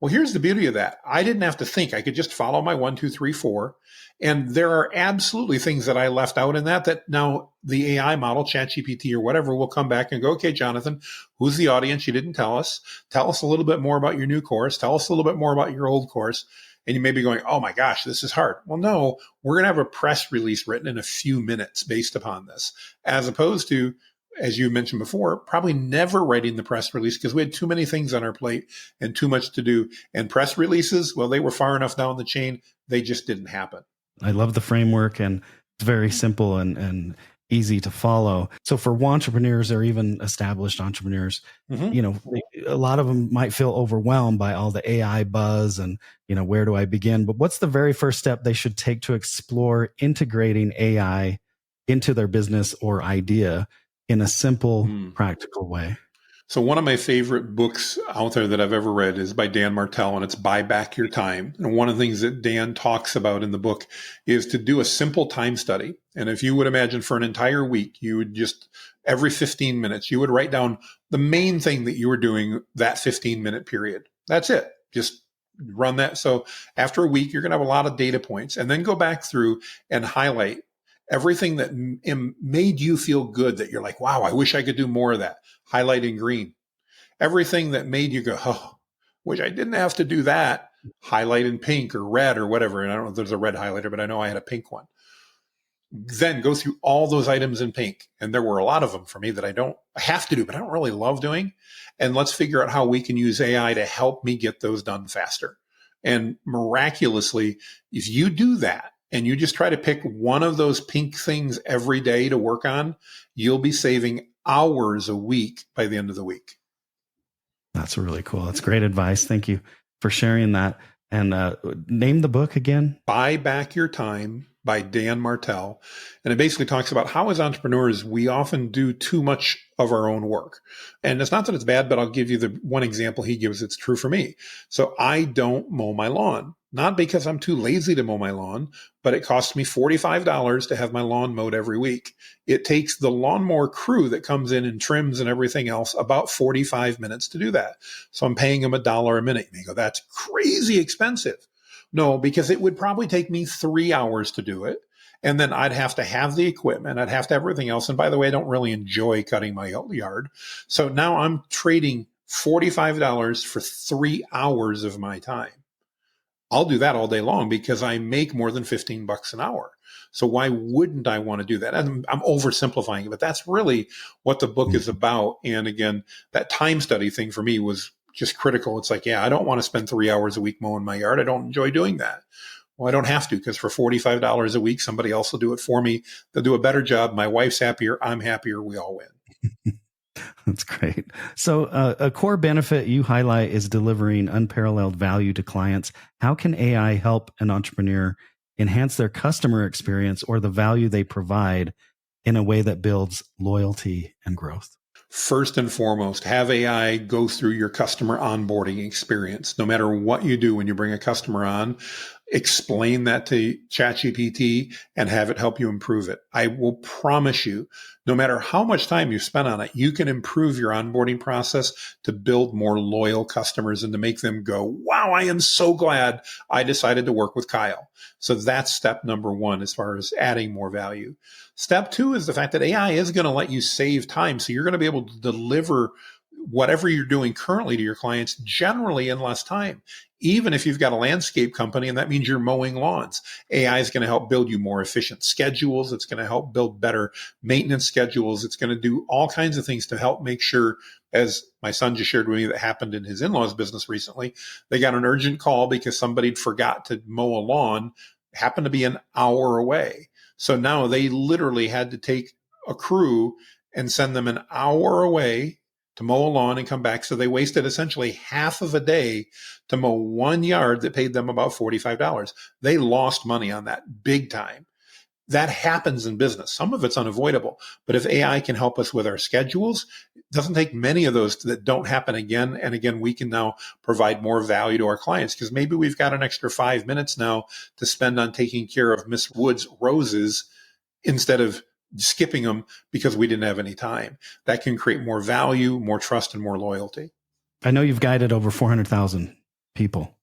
Well, here's the beauty of that. I didn't have to think. I could just follow my 1, 2, 3, 4. And there are absolutely things that I left out in that now the AI model, ChatGPT or whatever, will come back and go, okay, Jonathan, who's the audience? You didn't tell us. Tell us a little bit more about your new course. Tell us a little bit more about your old course. And you may be going, oh my gosh, this is hard. Well, no, we're going to have a press release written in a few minutes based upon this, as opposed to, as you mentioned before, probably never writing the press release because we had too many things on our plate and too much to do. And press releases, well, they were far enough down the chain. They just didn't happen. I love the framework, and it's very simple and easy to follow. So for entrepreneurs or even established entrepreneurs, a lot of them might feel overwhelmed by all the AI buzz and, where do I begin? But what's the very first step they should take to explore integrating AI into their business or idea in a simple, practical way? So one of my favorite books out there that I've ever read is by Dan Martell, and it's Buy Back Your Time. And one of the things that Dan talks about in the book is to do a simple time study. And if you would imagine for an entire week, you would just, every 15 minutes, you would write down the main thing that you were doing that 15-minute period. That's it. Just run that. So after a week, you're going to have a lot of data points, and then go back through and highlight everything that made you feel good, that you're like, wow, I wish I could do more of that. Highlight in green. Everything that made you go, oh, wish I didn't have to do that. Highlight in pink or red or whatever. And I don't know if there's a red highlighter, but I know I had a pink one. Then go through all those items in pink. And there were a lot of them for me that I have to do, but I don't really love doing. And let's figure out how we can use AI to help me get those done faster. And miraculously, if you do that, and you just try to pick one of those pink things every day to work on, you'll be saving hours a week by the end of the week. That's really cool. That's great advice. Thank you for sharing that. And name the book again. Buy Back Your Time by Dan Martell. And it basically talks about how as entrepreneurs, we often do too much of our own work. And it's not that it's bad, but I'll give you the one example he gives. It's true for me. So I don't mow my lawn. Not because I'm too lazy to mow my lawn, but it costs me $45 to have my lawn mowed every week. It takes the lawnmower crew that comes in and trims and everything else about 45 minutes to do that. So I'm paying them $1 a minute. And you go, that's crazy expensive. No, because it would probably take me 3 hours to do it. And then I'd have to have the equipment. I'd have to have everything else. And by the way, I don't really enjoy cutting my yard. So now I'm trading $45 for 3 hours of my time. I'll do that all day long because I make more than $15 an hour. So why wouldn't I want to do that? I'm oversimplifying it, but that's really what the book is about. And again, that time study thing for me was just critical. It's like, yeah, I don't want to spend 3 hours a week mowing my yard. I don't enjoy doing that. Well, I don't have to, because for $45 a week, somebody else will do it for me. They'll do a better job. My wife's happier. I'm happier. We all win. That's great. So a core benefit you highlight is delivering unparalleled value to clients. How can AI help an entrepreneur enhance their customer experience or the value they provide in a way that builds loyalty and growth? First and foremost, have AI go through your customer onboarding experience. No matter what you do when you bring a customer on, explain that to ChatGPT and have it help you improve it. I will promise you, no matter how much time you spend on it, you can improve your onboarding process to build more loyal customers and to make them go, wow, I am so glad I decided to work with Kyle. So that's step number one as far as adding more value. Step two is the fact that AI is going to let you save time. So you're going to be able to deliver whatever you're doing currently to your clients generally in less time. Even if you've got a landscape company and that means you're mowing lawns, AI is going to help build you more efficient schedules. It's going to help build better maintenance schedules. It's going to do all kinds of things to help make sure, as my son just shared with me that happened in his in-laws business recently, they got an urgent call because somebody forgot to mow a lawn, happened to be an hour away. So now they literally had to take a crew and send them an hour away to mow a lawn and come back. So they wasted essentially half of a day to mow 1 yard that paid them about $45. They lost money on that big time. That happens in business. Some of it's unavoidable, but if AI can help us with our schedules, it doesn't take many of those that don't happen again. And again, we can now provide more value to our clients because maybe we've got an extra 5 minutes now to spend on taking care of Miss Wood's roses instead of skipping them because we didn't have any time. That can create more value, more trust, and more loyalty. I know you've guided over 400,000 people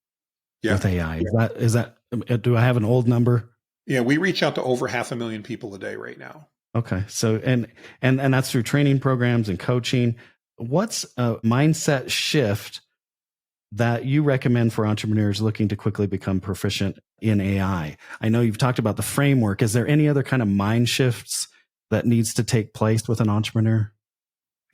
with AI. Is that, do I have an old number? Yeah, we reach out to over 500,000 people a day right now. Okay. So, and that's through training programs and coaching. What's a mindset shift that you recommend for entrepreneurs looking to quickly become proficient in AI? I know you've talked about the framework. Is there any other kind of mind shifts that needs to take place with an entrepreneur?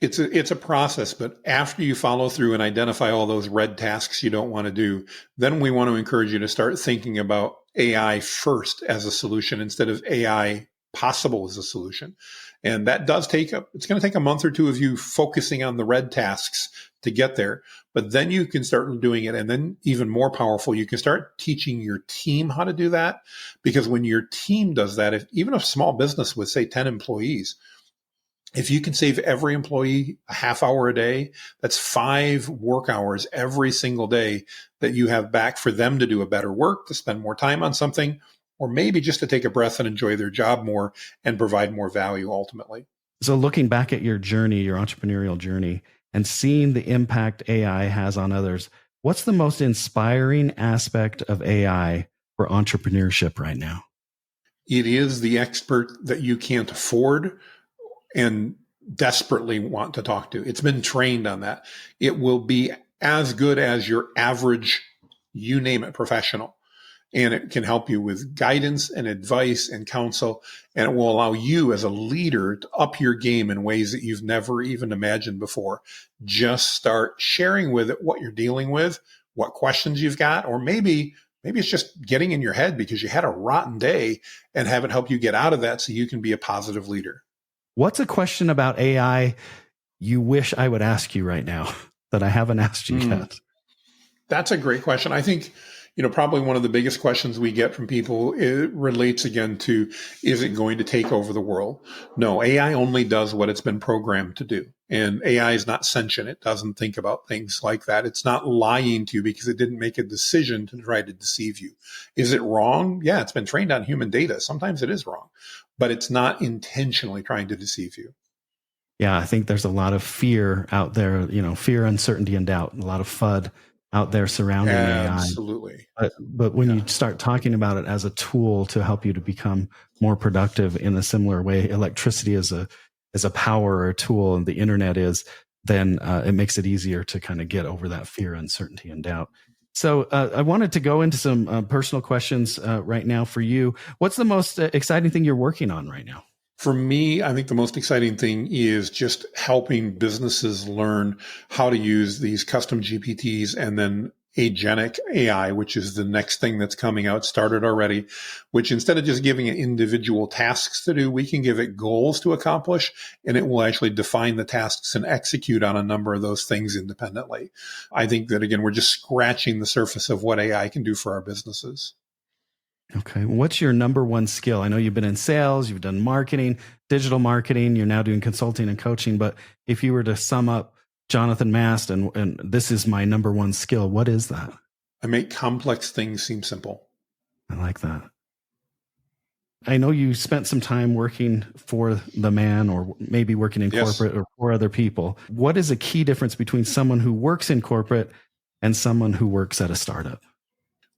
It's a process, but after you follow through and identify all those red tasks you don't want to do, then we want to encourage you to start thinking about AI first as a solution instead of AI possible as a solution. And that does it's going to take a month or two of you focusing on the red tasks to get there, but then you can start doing it. And then even more powerful, you can start teaching your team how to do that. Because when your team does that, even a small business with say 10 employees, if you can save every employee a half hour a day, that's 5 work hours every single day that you have back for them to do a better work, to spend more time on something, or maybe just to take a breath and enjoy their job more and provide more value ultimately. So looking back at your journey, your entrepreneurial journey, and seeing the impact AI has on others, what's the most inspiring aspect of AI for entrepreneurship right now? It is the expert that you can't afford and desperately want to talk to. It's been trained on that. It will be as good as your average, you name it, professional. And it can help you with guidance and advice and counsel. And it will allow you as a leader to up your game in ways that you've never even imagined before. Just start sharing with it what you're dealing with, what questions you've got, or maybe it's just getting in your head because you had a rotten day, and have it help you get out of that so you can be a positive leader. What's a question about AI you wish I would ask you right now that I haven't asked you yet? That's a great question. I think, probably one of the biggest questions we get from people, it relates again to, is it going to take over the world? No, AI only does what it's been programmed to do. And AI is not sentient. It doesn't think about things like that. It's not lying to you because it didn't make a decision to try to deceive you. Is it wrong? Yeah, it's been trained on human data. Sometimes it is wrong, but it's not intentionally trying to deceive you. Yeah, I think there's a lot of fear out there, fear, uncertainty, and doubt, and a lot of FUD out there surrounding AI. Absolutely. But when you start talking about it as a tool to help you to become more productive in a similar way, electricity is a power or a tool, and the internet is, then it makes it easier to kind of get over that fear, uncertainty, and doubt. So I wanted to go into some personal questions right now for you. What's the most exciting thing you're working on right now? For me, I think the most exciting thing is just helping businesses learn how to use these custom GPTs and then agentic AI, which is the next thing that's coming out, started already, which instead of just giving it individual tasks to do, we can give it goals to accomplish, and it will actually define the tasks and execute on a number of those things independently. I think that, again, we're just scratching the surface of what AI can do for our businesses. Okay. What's your number one skill? I know you've been in sales, you've done marketing, digital marketing, you're now doing consulting and coaching, but if you were to sum up Jonathan Mast and this is my number one skill, what is that? I make complex things seem simple. I like that. I know you spent some time working for the man or maybe working in Yes. corporate or for other people. What is a key difference between someone who works in corporate and someone who works at a startup?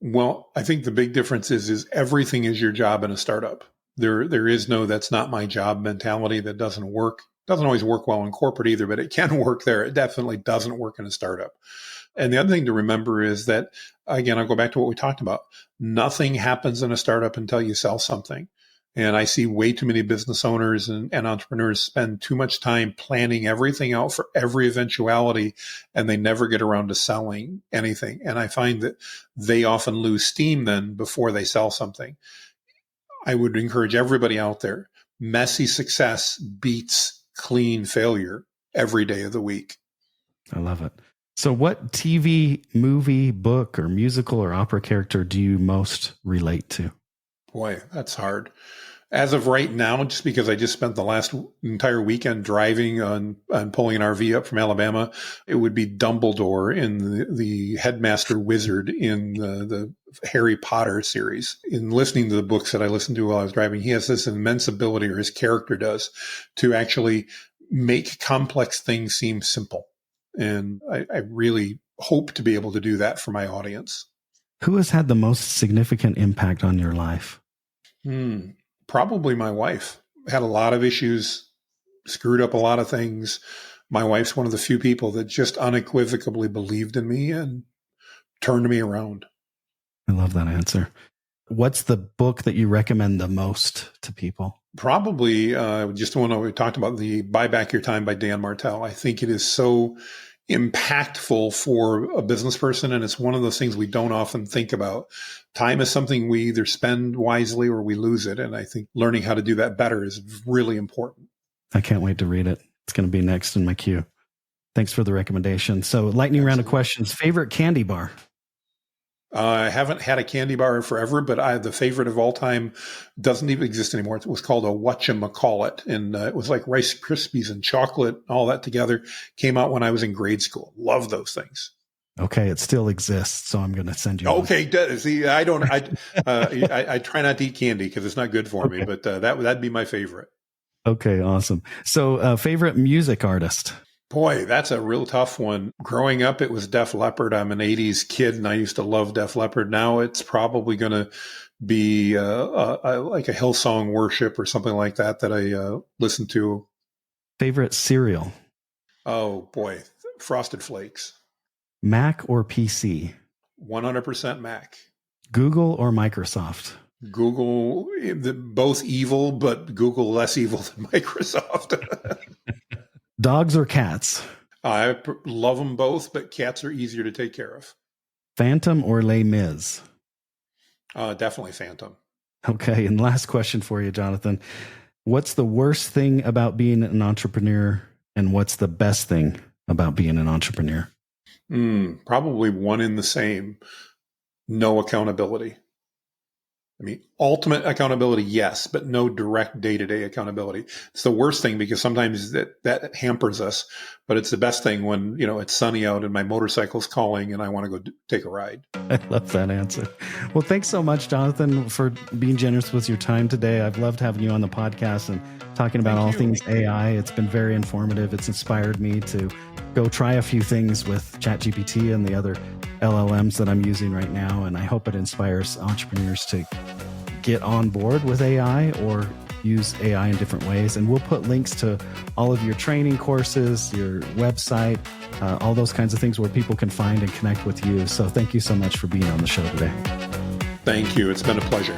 Well, I think the big difference is everything is your job in a startup. There is no that's not my job mentality. That doesn't work. Doesn't always work well in corporate either, but it can work there. It definitely doesn't work in a startup. And the other thing to remember is that, again, I'll go back to what we talked about. Nothing happens in a startup until you sell something. And I see way too many business owners and entrepreneurs spend too much time planning everything out for every eventuality, and they never get around to selling anything. And I find that they often lose steam then before they sell something. I would encourage everybody out there, messy success beats clean failure every day of the week. I love it. So what TV, movie, book, or musical or opera character do you most relate to? Boy, that's hard. As of right now, just because I just spent the last entire weekend driving and pulling an RV up from Alabama, it would be Dumbledore in the headmaster wizard in the Harry Potter series. In listening to the books that I listened to while I was driving, he has this immense ability, or his character does, to actually make complex things seem simple. And I really hope to be able to do that for my audience. Who has had the most significant impact on your life? Probably my wife. Had a lot of issues, screwed up a lot of things. My wife's one of the few people that just unequivocally believed in me and turned me around. I love that answer. What's the book that you recommend the most to people? Probably just the one we talked about, the Buy Back Your Time by Dan Martell. I think it is so impactful for a business person. And it's one of those things we don't often think about. Time is something we either spend wisely or we lose it. And I think learning how to do that better is really important. I can't wait to read it. It's going to be next in my queue. Thanks for the recommendation. So lightning round of questions. Favorite candy bar? I haven't had a candy bar in forever, but the favorite of all time doesn't even exist anymore. It was called a whatchamacallit, and it was like Rice Krispies and chocolate, all that together. Came out when I was in grade school. Love those things. Okay, it still exists, so I'm going to send you. Okay, see, I don't. I try not to eat candy because it's not good for me, but that'd be my favorite. Okay, awesome. So, favorite music artist? Boy, that's a real tough one. Growing up, it was Def Leppard. I'm an 80s kid, and I used to love Def Leppard. Now it's probably going to be like a Hillsong Worship or something like that I listen to. Favorite cereal? Oh, boy. Frosted Flakes. Mac or PC? 100% Mac. Google or Microsoft? Google, both evil, but Google less evil than Microsoft. Dogs or cats? I love them both, but cats are easier to take care of. Phantom or Les Mis? Definitely Phantom. Okay, and last question for you, Jonathan. What's the worst thing about being an entrepreneur, and what's the best thing about being an entrepreneur? Probably one in the same. No accountability. I mean, ultimate accountability, yes, but no direct day-to-day accountability. It's the worst thing because sometimes that hampers us, but it's the best thing when, it's sunny out and my motorcycle's calling and I want to go take a ride. I love that answer. Well, thanks so much, Jonathan, for being generous with your time today. I've loved having you on the podcast and talking about all things AI. It's been very informative. It's inspired me to go try a few things with ChatGPT and the other LLMs that I'm using right now. And I hope it inspires entrepreneurs to get on board with AI or use AI in different ways. And we'll put links to all of your training courses, your website, all those kinds of things where people can find and connect with you. So thank you so much for being on the show today. Thank you. It's been a pleasure.